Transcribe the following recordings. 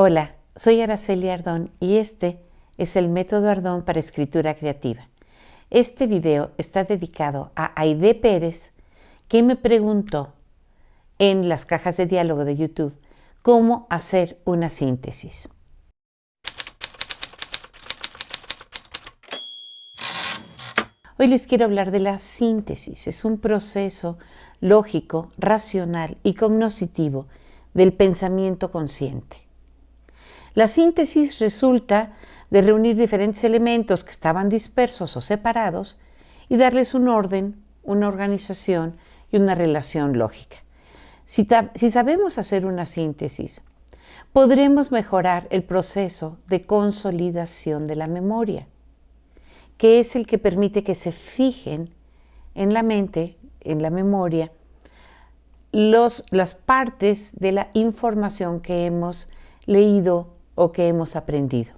Hola, soy Araceli Ardón y este es el método Ardón para escritura creativa. Este video está dedicado a Aide Pérez, que me preguntó en las cajas de diálogo de YouTube cómo hacer una síntesis. Hoy les quiero hablar de la síntesis. Es un proceso lógico, racional y cognoscitivo del pensamiento consciente. La síntesis resulta de reunir diferentes elementos que estaban dispersos o separados y darles un orden, una organización y una relación lógica. Si sabemos hacer una síntesis, podremos mejorar el proceso de consolidación de la memoria, que es el que permite que se fijen en la mente, en la memoria, las partes de la información que hemos leído o que hemos aprendido.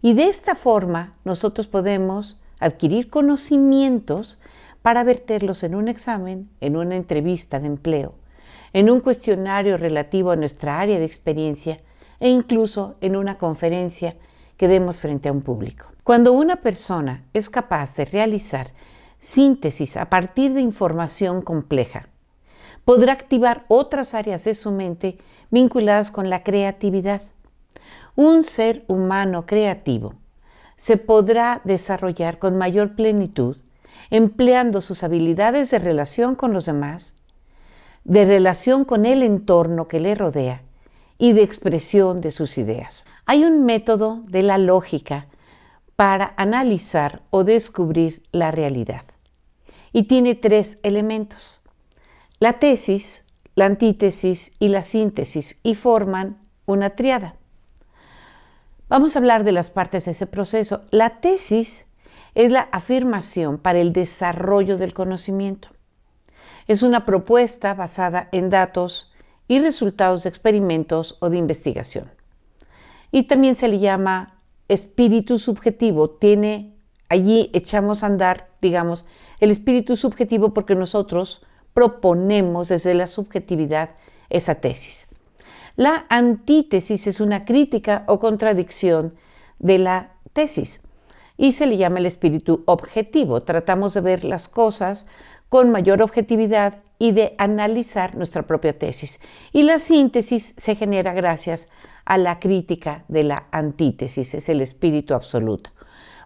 Y de esta forma nosotros podemos adquirir conocimientos para verterlos en un examen, en una entrevista de empleo, en un cuestionario relativo a nuestra área de experiencia e incluso en una conferencia que demos frente a un público. Cuando una persona es capaz de realizar síntesis a partir de información compleja, podrá activar otras áreas de su mente vinculadas con la creatividad. Un ser humano creativo se podrá desarrollar con mayor plenitud empleando sus habilidades de relación con los demás, de relación con el entorno que le rodea y de expresión de sus ideas. Hay un método de la lógica para analizar o descubrir la realidad y tiene 3 elementos: la tesis, la antítesis y la síntesis, y forman una tríada. Vamos a hablar de las partes de ese proceso. La tesis es la afirmación para el desarrollo del conocimiento. Es una propuesta basada en datos y resultados de experimentos o de investigación. Y también se le llama espíritu subjetivo. Allí echamos a andar, digamos, el espíritu subjetivo porque nosotros proponemos desde la subjetividad esa tesis. La antítesis es una crítica o contradicción de la tesis y se le llama el espíritu objetivo. Tratamos de ver las cosas con mayor objetividad y de analizar nuestra propia tesis. Y la síntesis se genera gracias a la crítica de la antítesis, es el espíritu absoluto.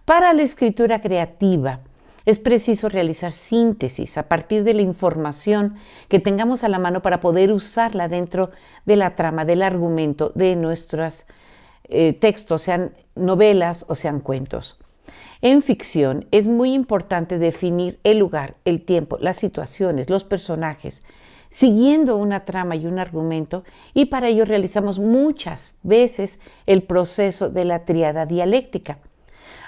Para la escritura creativa es preciso realizar síntesis a partir de la información que tengamos a la mano para poder usarla dentro de la trama, del argumento de nuestros textos, sean novelas o sean cuentos. En ficción es muy importante definir el lugar, el tiempo, las situaciones, los personajes, siguiendo una trama y un argumento, y para ello realizamos muchas veces el proceso de la tríada dialéctica.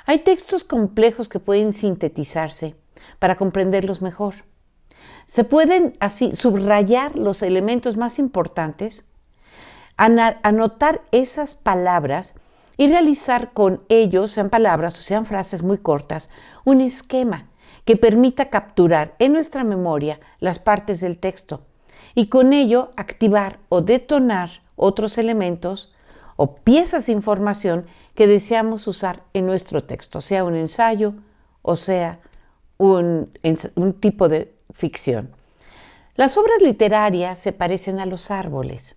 Hay textos complejos que pueden sintetizarse para comprenderlos mejor. Se pueden así subrayar los elementos más importantes, anotar esas palabras y realizar con ellos, sean palabras o sean frases muy cortas, un esquema que permita capturar en nuestra memoria las partes del texto y con ello activar o detonar otros elementos o piezas de información que deseamos usar en nuestro texto, sea un ensayo o sea un tipo de ficción. Las obras literarias se parecen a los árboles.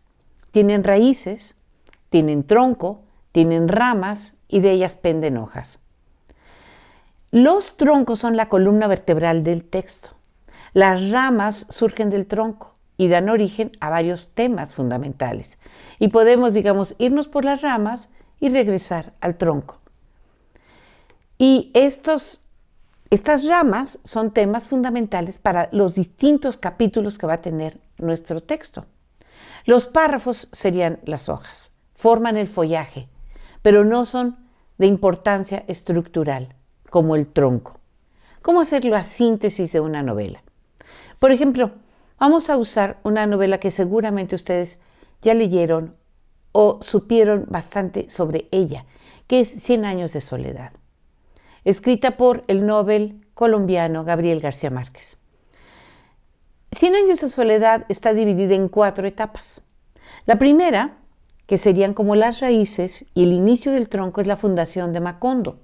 Tienen raíces, tienen tronco, tienen ramas y de ellas penden hojas. Los troncos son la columna vertebral del texto. Las ramas surgen del tronco y dan origen a varios temas fundamentales. Y podemos, irnos por las ramas y regresar al tronco. Y estas ramas son temas fundamentales para los distintos capítulos que va a tener nuestro texto. Los párrafos serían las hojas, forman el follaje, pero no son de importancia estructural como el tronco. ¿Cómo hacer la síntesis de una novela? Por ejemplo, vamos a usar una novela que seguramente ustedes ya leyeron o supieron bastante sobre ella, que es 100 años de soledad, escrita por el Nobel colombiano Gabriel García Márquez. 100 años de soledad está dividida en 4 etapas. La primera, que que serían como las raíces, y el inicio del tronco es la fundación de Macondo.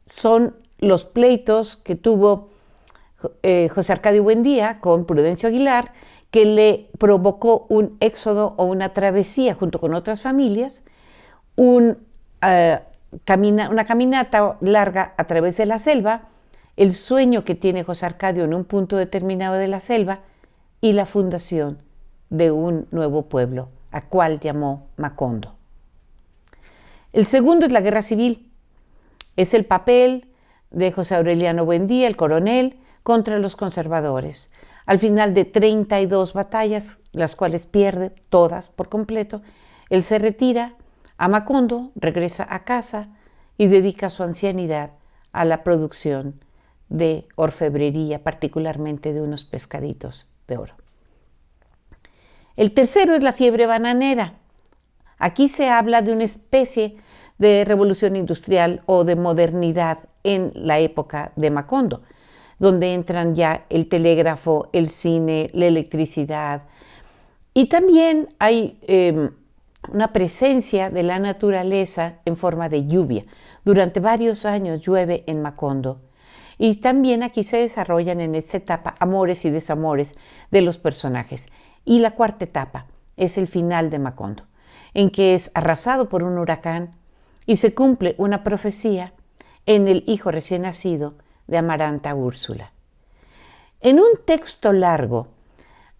Son los pleitos que tuvo José Arcadio Buendía con Prudencio Aguilar, que le provocó un éxodo o una travesía junto con otras familias, una caminata larga a través de la selva, el sueño que tiene José Arcadio en un punto determinado de la selva y la fundación de un nuevo pueblo, a cual llamó Macondo. El segundo es la guerra civil. Es el papel de José Aureliano Buendía, el coronel, contra los conservadores. Al final de 32 batallas, las cuales pierde todas por completo, él se retira a Macondo, regresa a casa y dedica su ancianidad a la producción de orfebrería, particularmente de unos pescaditos de oro. El tercero es la fiebre bananera. Aquí se habla de una especie de revolución industrial o de modernidad en la época de Macondo, donde entran ya el telégrafo, el cine, la electricidad. Y también hay una presencia de la naturaleza en forma de lluvia. Durante varios años llueve en Macondo. Y también aquí se desarrollan en esta etapa amores y desamores de los personajes. Y la cuarta etapa es el final de Macondo, en que es arrasado por un huracán y se cumple una profecía en el hijo recién nacido de Amaranta Úrsula. En un texto largo,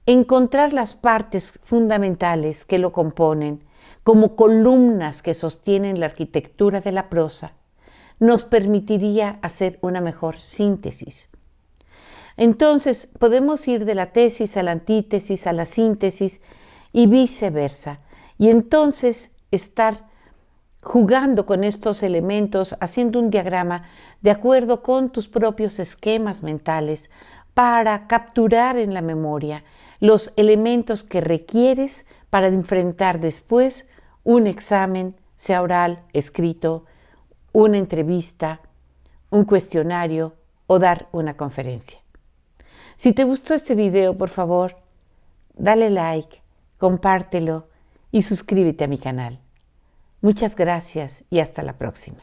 encontrar las partes fundamentales que lo componen como columnas que sostienen la arquitectura de la prosa nos permitiría hacer una mejor síntesis. Entonces podemos ir de la tesis a la antítesis, a la síntesis y viceversa, y entonces estar jugando con estos elementos, haciendo un diagrama de acuerdo con tus propios esquemas mentales para capturar en la memoria los elementos que requieres para enfrentar después un examen, sea oral, escrito, una entrevista, un cuestionario o dar una conferencia. Si te gustó este video, por favor, dale like, compártelo y suscríbete a mi canal. Muchas gracias y hasta la próxima.